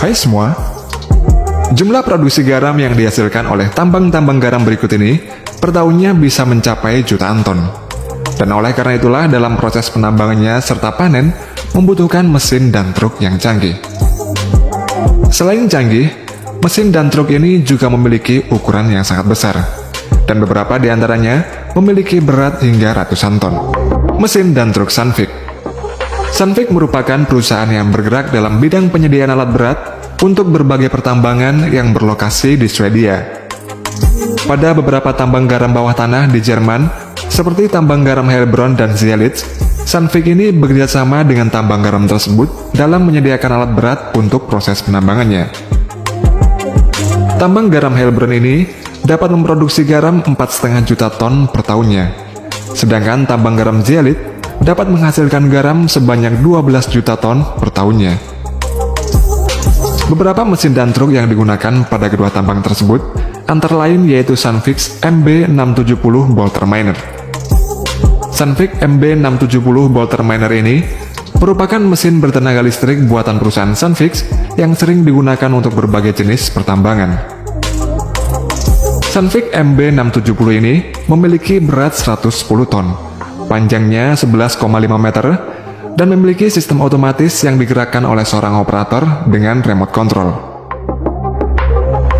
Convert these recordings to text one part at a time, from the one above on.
Hai semua, jumlah produksi garam yang dihasilkan oleh tambang-tambang garam berikut ini per tahunnya bisa mencapai jutaan ton. Dan oleh karena itulah dalam proses penambangannya serta panen membutuhkan mesin dan truk yang canggih. Selain canggih, mesin dan truk ini juga memiliki ukuran yang sangat besar. Dan beberapa di antaranya memiliki berat hingga ratusan ton. Mesin dan truk Sandvik. Sandvik merupakan perusahaan yang bergerak dalam bidang penyediaan alat berat untuk berbagai pertambangan yang berlokasi di Swedia. Pada beberapa tambang garam bawah tanah di Jerman, seperti tambang garam Heilbronn dan Zielitz, Sandvik ini bekerjasama dengan tambang garam tersebut dalam menyediakan alat berat untuk proses penambangannya. Tambang garam Heilbronn ini dapat memproduksi garam 4,5 juta ton per tahunnya, sedangkan tambang garam Zielitz dapat menghasilkan garam sebanyak 12 juta ton per tahunnya. Beberapa mesin dan truk yang digunakan pada kedua tambang tersebut antara lain yaitu Sandvik MB670 Bolter Miner. Sandvik MB670 Bolter Miner ini merupakan mesin bertenaga listrik buatan perusahaan Sandvik yang sering digunakan untuk berbagai jenis pertambangan. Sandvik MB670 ini memiliki berat 110 ton, panjangnya 11,5 meter, dan memiliki sistem otomatis yang digerakkan oleh seorang operator dengan remote control.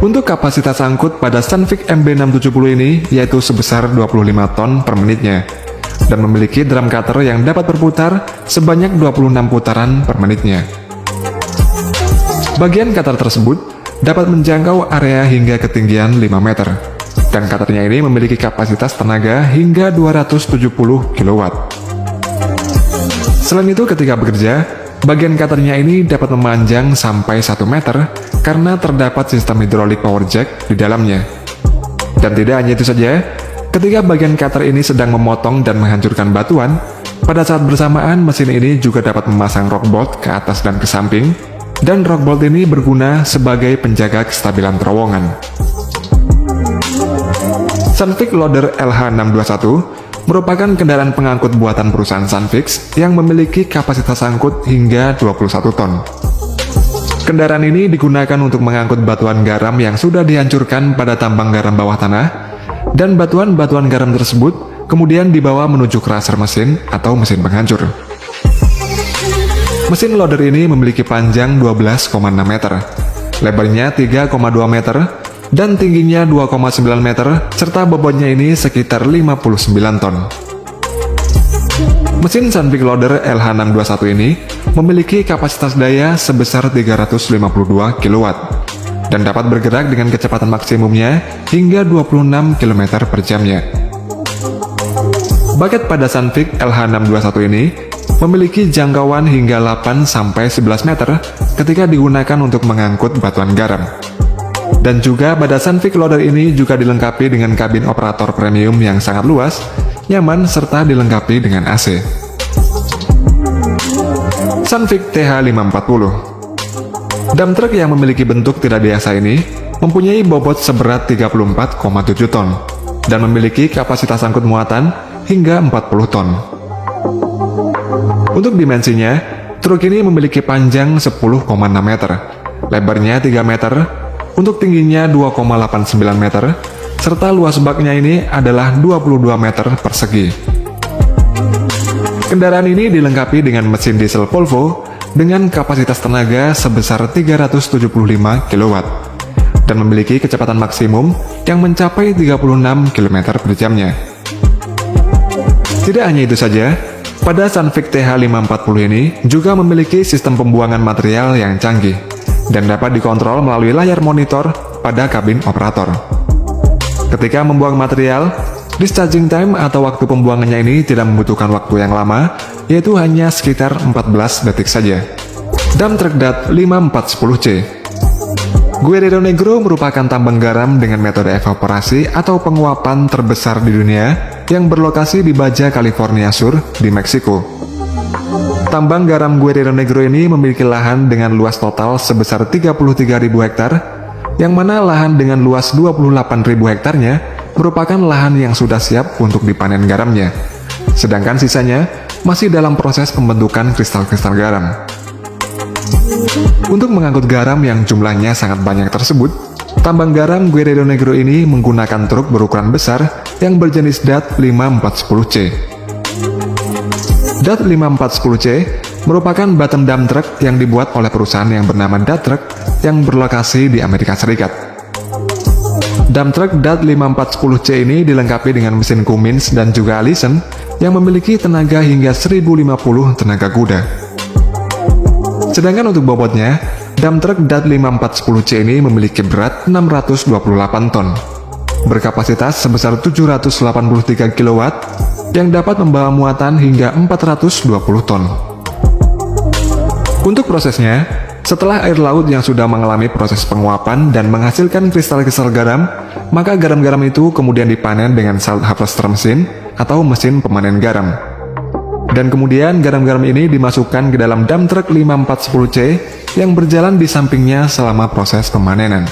Untuk kapasitas angkut pada Sandvik MB670 ini yaitu sebesar 25 ton per menitnya, dan memiliki drum cutter yang dapat berputar sebanyak 26 putaran per menitnya. Bagian cutter tersebut dapat menjangkau area hingga ketinggian 5 meter, dan cutternya ini memiliki kapasitas tenaga hingga 270 kW. Selain itu ketika bekerja, bagian cutternya ini dapat memanjang sampai 1 meter karena terdapat sistem hidrolik power jack di dalamnya. Dan tidak hanya itu saja, ketika bagian cutter ini sedang memotong dan menghancurkan batuan, pada saat bersamaan mesin ini juga dapat memasang rock bolt ke atas dan ke samping, dan rock bolt ini berguna sebagai penjaga kestabilan terowongan. Sandvik Loader LH621 merupakan kendaraan pengangkut buatan perusahaan Sandvik yang memiliki kapasitas angkut hingga 21 ton. Kendaraan ini digunakan untuk mengangkut batuan garam yang sudah dihancurkan pada tambang garam bawah tanah, dan batuan-batuan garam tersebut kemudian dibawa menuju crusher mesin atau mesin penghancur. Mesin loader ini memiliki panjang 12,6 meter, lebarnya 3,2 meter, dan tingginya 2,9 meter, serta bobotnya ini sekitar 59 ton. Mesin Sandvik Loader LH621 ini memiliki kapasitas daya sebesar 352 kW, dan dapat bergerak dengan kecepatan maksimumnya hingga 26 km per jamnya. Baket pada Sandvik LH621 ini memiliki jangkauan hingga 8-11 meter ketika digunakan untuk mengangkut batuan garam. Dan juga pada Sandvik Loader ini juga dilengkapi dengan kabin operator premium yang sangat luas, nyaman, serta dilengkapi dengan AC. Sandvik TH540. Dump truck yang memiliki bentuk tidak biasa ini mempunyai bobot seberat 34,7 ton dan memiliki kapasitas angkut muatan hingga 40 ton. Untuk dimensinya, truk ini memiliki panjang 10,6 meter, lebarnya 3 meter, untuk tingginya 2,89 meter, serta luas baknya ini adalah 22 meter persegi. Kendaraan ini dilengkapi dengan mesin diesel Volvo dengan kapasitas tenaga sebesar 375 kW, dan memiliki kecepatan maksimum yang mencapai 36 km per jamnya. Tidak hanya itu saja, pada Sandvik TH540 ini juga memiliki sistem pembuangan material yang canggih dan dapat dikontrol melalui layar monitor pada kabin operator. Ketika membuang material, discharging time atau waktu pembuangannya ini tidak membutuhkan waktu yang lama, yaitu hanya sekitar 14 detik saja. Dump truck DAT 5410C. Guerrero Negro merupakan tambang garam dengan metode evaporasi atau penguapan terbesar di dunia yang berlokasi di Baja California Sur di Meksiko. Tambang garam Guerrero Negro ini memiliki lahan dengan luas total sebesar 33.000 hektar, yang mana lahan dengan luas 28.000 hektarnya merupakan lahan yang sudah siap untuk dipanen garamnya, sedangkan sisanya masih dalam proses pembentukan kristal-kristal garam. Untuk mengangkut garam yang jumlahnya sangat banyak tersebut, tambang garam Guerrero Negro ini menggunakan truk berukuran besar yang berjenis DAT 5410C. DAT 5410C merupakan bottom dump truck yang dibuat oleh perusahaan yang bernama DAT Truck yang berlokasi di Amerika Serikat. Dump truck DAT 5410C ini dilengkapi dengan mesin Cummins dan juga Allison yang memiliki tenaga hingga 1050 tenaga kuda. Sedangkan untuk bobotnya, dump truck DAT 5410C ini memiliki berat 628 ton, berkapasitas sebesar 783 kW yang dapat membawa muatan hingga 420 ton. Untuk prosesnya, setelah air laut yang sudah mengalami proses penguapan dan menghasilkan kristal-kristal garam, maka garam-garam itu kemudian dipanen dengan salt harvester mesin atau mesin pemanen garam. Dan kemudian garam-garam ini dimasukkan ke dalam dump truck 5410C yang berjalan di sampingnya selama proses pemanenan.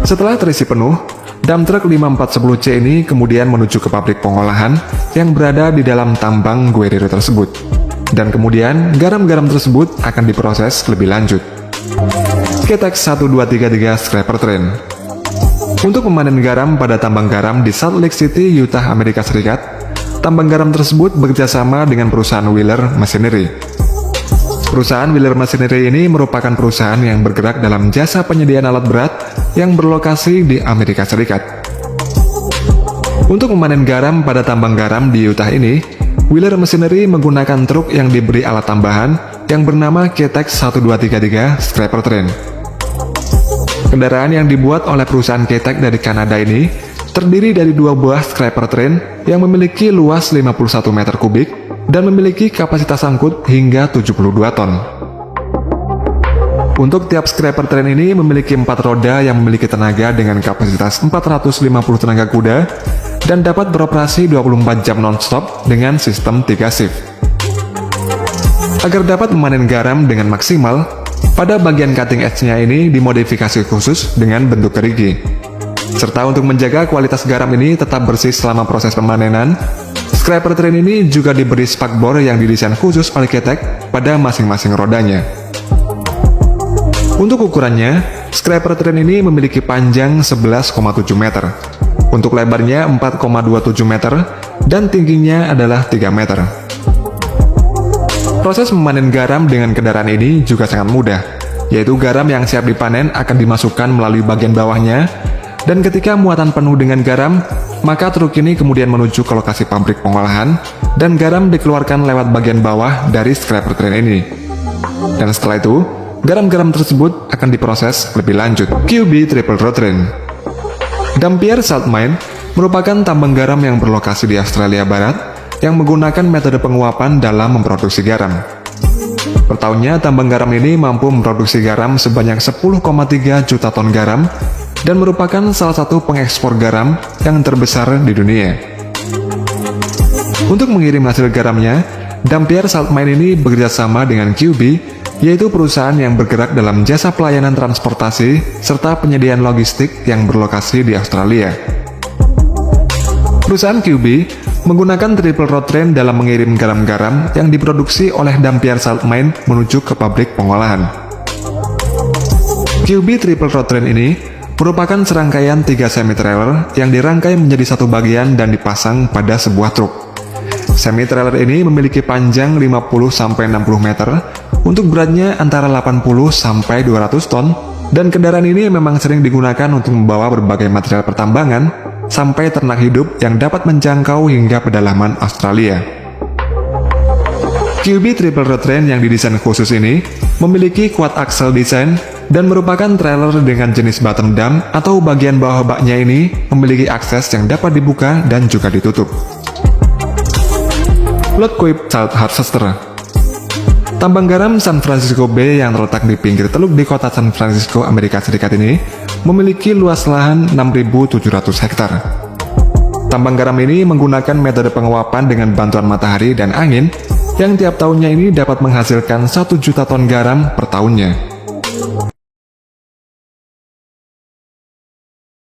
Setelah terisi penuh, dump truck 5410C ini kemudian menuju ke pabrik pengolahan yang berada di dalam tambang Guerrero tersebut. Dan kemudian garam-garam tersebut akan diproses lebih lanjut. Ketex 1233 Scraper Train. Untuk memanen garam pada tambang garam di Salt Lake City, Utah, Amerika Serikat, tambang garam tersebut bekerjasama dengan perusahaan Wheeler Machinery. Perusahaan Wheeler Machinery ini merupakan perusahaan yang bergerak dalam jasa penyediaan alat berat yang berlokasi di Amerika Serikat. Untuk memanen garam pada tambang garam di Utah ini, Wheeler Machinery menggunakan truk yang diberi alat tambahan yang bernama Ketex 1233 Scraper Train. Kendaraan yang dibuat oleh perusahaan Ketex dari Kanada ini terdiri dari dua buah scraper train yang memiliki luas 51 meter kubik dan memiliki kapasitas angkut hingga 72 ton. Untuk tiap scraper train ini memiliki 4 roda yang memiliki tenaga dengan kapasitas 450 tenaga kuda dan dapat beroperasi 24 jam non-stop dengan sistem 3 shift. Agar dapat memanen garam dengan maksimal, pada bagian cutting edge-nya ini dimodifikasi khusus dengan bentuk gerigi. Serta untuk menjaga kualitas garam ini tetap bersih selama proses pemanenan, scraper train ini juga diberi spakbor yang didesain khusus oleh Ketex pada masing-masing rodanya. Untuk ukurannya, scraper train ini memiliki panjang 11,7 meter. Untuk lebarnya 4,27 meter dan tingginya adalah 3 meter. Proses memanen garam dengan kendaraan ini juga sangat mudah, yaitu garam yang siap dipanen akan dimasukkan melalui bagian bawahnya, dan ketika muatan penuh dengan garam, maka truk ini kemudian menuju ke lokasi pabrik pengolahan, dan garam dikeluarkan lewat bagian bawah dari scraper train ini. Dan setelah itu, garam-garam tersebut akan diproses lebih lanjut. QB Triple Road Train. Dampier Salt Mine merupakan tambang garam yang berlokasi di Australia Barat yang menggunakan metode penguapan dalam memproduksi garam. Per tahunnya, tambang garam ini mampu memproduksi garam sebanyak 10,3 juta ton garam dan merupakan salah satu pengekspor garam yang terbesar di dunia. Untuk mengirim hasil garamnya, Dampier Salt Mine ini bekerjasama dengan QB, yaitu perusahaan yang bergerak dalam jasa pelayanan transportasi serta penyediaan logistik yang berlokasi di Australia. Perusahaan QB menggunakan Triple Road Train dalam mengirim garam-garam yang diproduksi oleh Dampier Salt Mine menuju ke pabrik pengolahan. QB Triple Road Train ini merupakan serangkaian 3 semi-trailer yang dirangkai menjadi satu bagian dan dipasang pada sebuah truk. Semi-trailer ini memiliki panjang 50-60 meter, untuk beratnya antara 80-200 ton, dan kendaraan ini memang sering digunakan untuk membawa berbagai material pertambangan sampai ternak hidup yang dapat menjangkau hingga pedalaman Australia. QB Triple Road Train yang didesain khusus ini memiliki quad axle design dan merupakan trailer dengan jenis bottom dump atau bagian bawah baknya ini memiliki akses yang dapat dibuka dan juga ditutup. Load Quip Salt Harvester. Tambang garam San Francisco Bay yang terletak di pinggir teluk di kota San Francisco, Amerika Serikat ini memiliki luas lahan 6.700 hektar. Tambang garam ini menggunakan metode penguapan dengan bantuan matahari dan angin yang tiap tahunnya ini dapat menghasilkan 1 juta ton garam per tahunnya.